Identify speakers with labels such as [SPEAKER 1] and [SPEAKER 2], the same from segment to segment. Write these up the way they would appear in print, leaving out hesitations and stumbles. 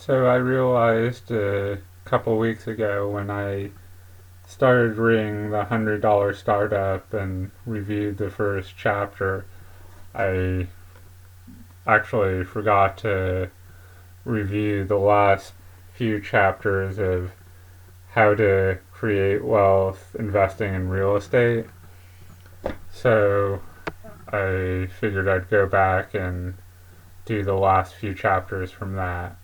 [SPEAKER 1] So I realized a couple weeks ago when I started reading the $100 Startup and reviewed the first chapter, I actually forgot to review the last few chapters of how to create wealth investing in real estate. So I figured I'd go back and do the last few chapters from that.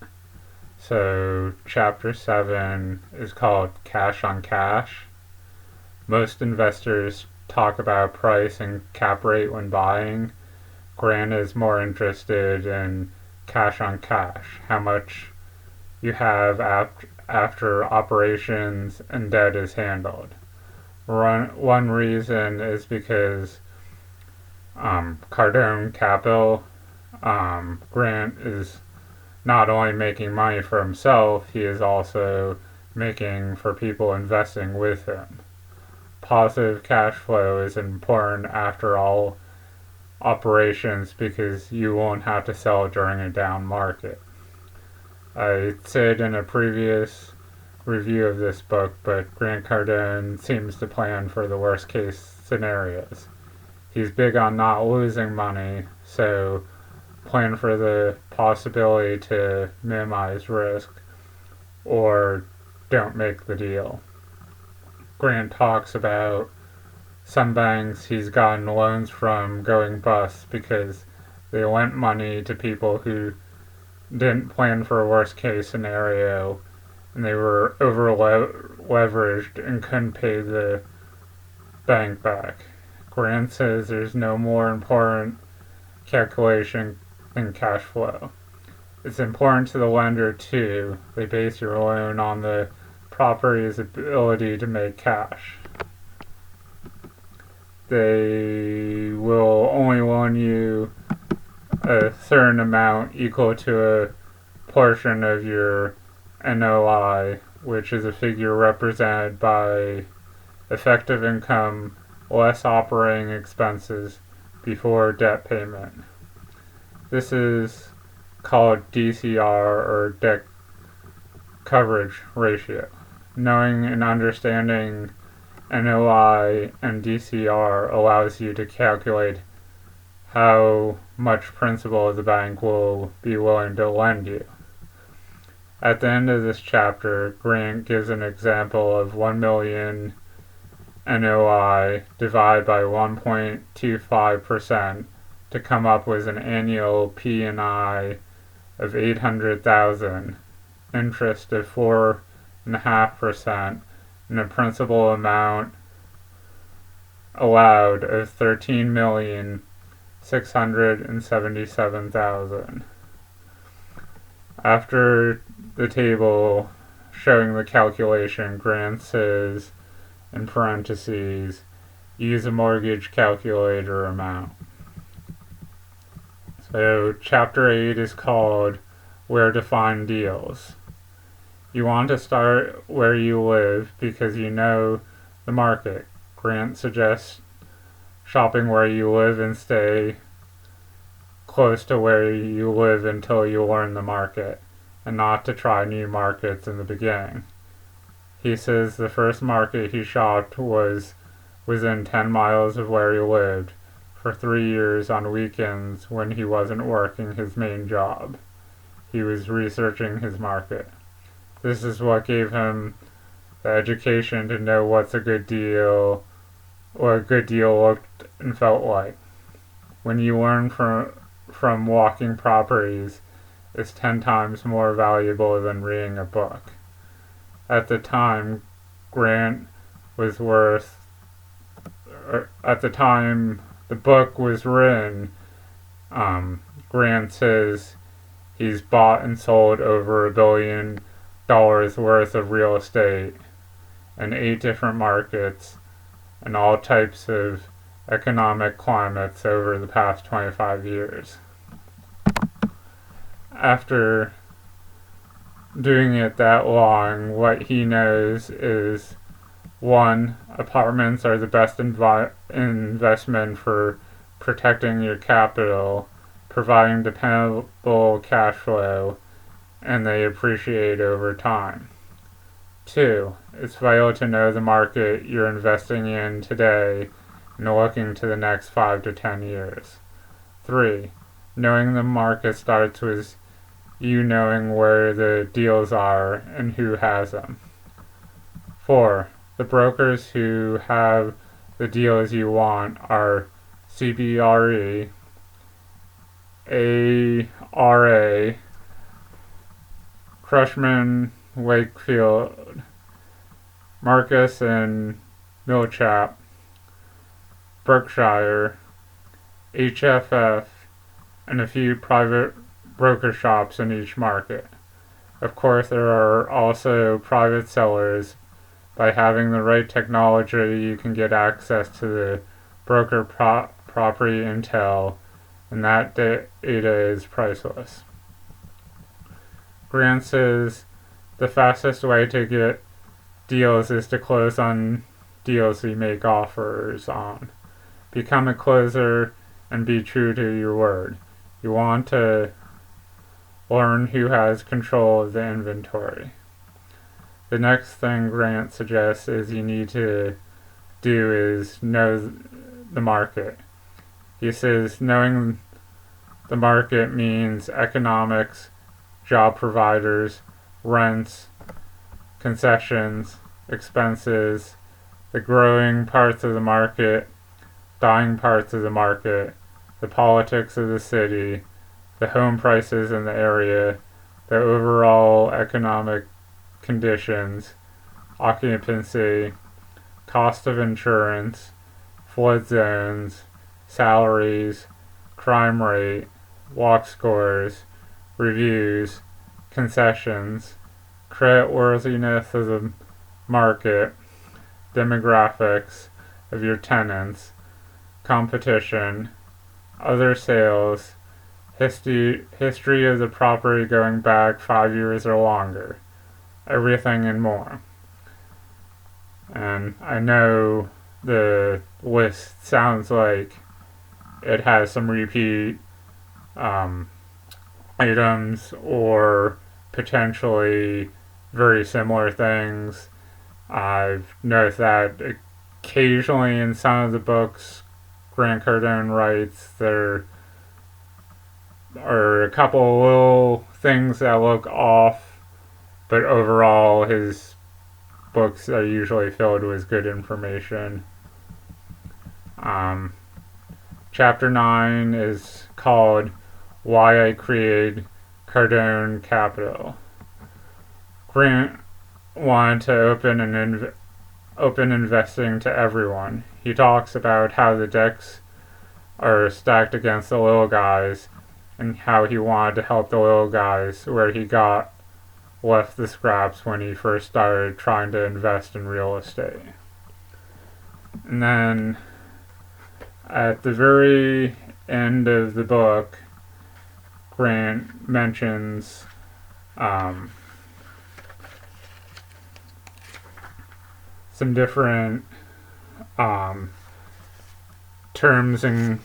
[SPEAKER 1] So, chapter 7 is called Cash on Cash. Most investors talk about price and cap rate when buying. Grant is more interested in cash on cash, how much you have after operations and debt is handled. One reason is because Cardone Capital Grant is not only making money for himself, he is also making for people investing with him. Positive cash flow is important after all operations because you won't have to sell during a down market. I said in a previous review of this book, but Grant Cardone seems to plan for the worst case scenarios. He's big on not losing money, so plan for the possibility to minimize risk or don't make the deal. Grant talks about some banks he's gotten loans from going bust because they lent money to people who didn't plan for a worst case scenario and they were over leveraged and couldn't pay the bank back. Grant says there's no more important calculation than cash flow. It's important to the lender too. They base your loan on the property's ability to make cash. They will only loan you a certain amount equal to a portion of your NOI, which is a figure represented by effective income less operating expenses before debt payment. This is called DCR, or debt coverage ratio. Knowing and understanding NOI and DCR allows you to calculate how much principal the bank will be willing to lend you. At the end of this chapter, Grant gives an example of 1 million NOI divided by 1.25% to come up with an annual P&I of 800,000, interest of 4.5%, and a principal amount allowed of 13,677,000. After the table showing the calculation, Grant says, in parentheses, use a mortgage calculator amount. So chapter 8 is called Where to Find Deals. You want to start where you live because you know the market. Grant suggests shopping where you live and stay close to where you live until you learn the market, and not to try new markets in the beginning. He says the first market he shopped was within 10 miles of where he lived for 3 years on weekends when he wasn't working his main job. He was researching his market. This is what gave him the education to know what a good deal looked and felt like. When you learn from walking properties, it's 10 times more valuable than reading a book. At the time, the book was written, Grant says he's bought and sold over $1 billion worth of real estate in 8 different markets and all types of economic climates over the past 25 years. After doing it that long, what he knows is 1. Apartments are the best investment for protecting your capital, providing dependable cash flow, and they appreciate over time. 2. It's vital to know the market you're investing in today and looking to the next 5 to 10 years. 3. Knowing the market starts with you knowing where the deals are and who has them. 4. The brokers who have the deals you want are CBRE, ARA, Cushman Wakefield, Marcus and Millchap, Berkshire, HFF, and a few private broker shops in each market. Of course, there are also private sellers. By having the right technology, you can get access to the broker property intel, and that data is priceless. Grant says the fastest way to get deals is to close on deals we make offers on. Become a closer and be true to your word. You want to learn who has control of the inventory. The next thing Grant suggests is you need to do is know the market. He says knowing the market means economics, job providers, rents, concessions, expenses, the growing parts of the market, dying parts of the market, the politics of the city, the home prices in the area, the overall economic conditions, occupancy, cost of insurance, flood zones, salaries, crime rate, walk scores, reviews, concessions, creditworthiness of the market, demographics of your tenants, competition, other sales, history of the property going back 5 years or longer, everything and more. And I know the list sounds like it has some repeat items or potentially very similar things. I've noticed that occasionally in some of the books Grant Cardone writes, there are a couple of little things that look off, but overall his books are usually filled with good information. Chapter 9 is called Why I Created Cardone Capital. Grant wanted to open investing to everyone. He talks about how the decks are stacked against the little guys and how he wanted to help the little guys where he left the scraps when he first started trying to invest in real estate. And then at the very end of the book, Grant mentions some different terms and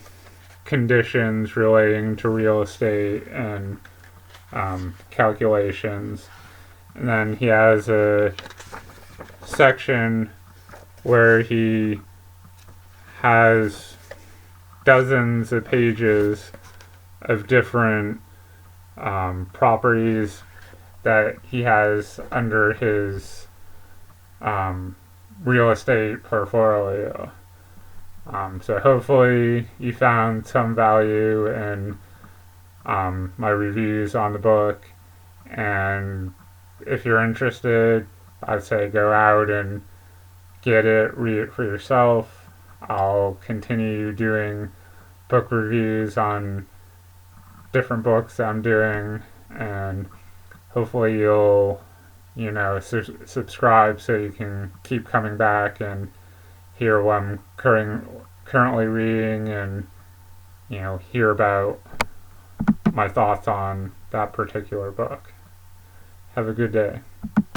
[SPEAKER 1] conditions relating to real estate and calculations. And then he has a section where he has dozens of pages of different properties that he has under his real estate portfolio. So hopefully you found some value in my reviews on the book, and if you're interested, I'd say go out and get it, read it for yourself. I'll continue doing book reviews on different books I'm doing, and hopefully you'll subscribe so you can keep coming back and hear what I'm currently reading, and hear about my thoughts on that particular book. Have a good day.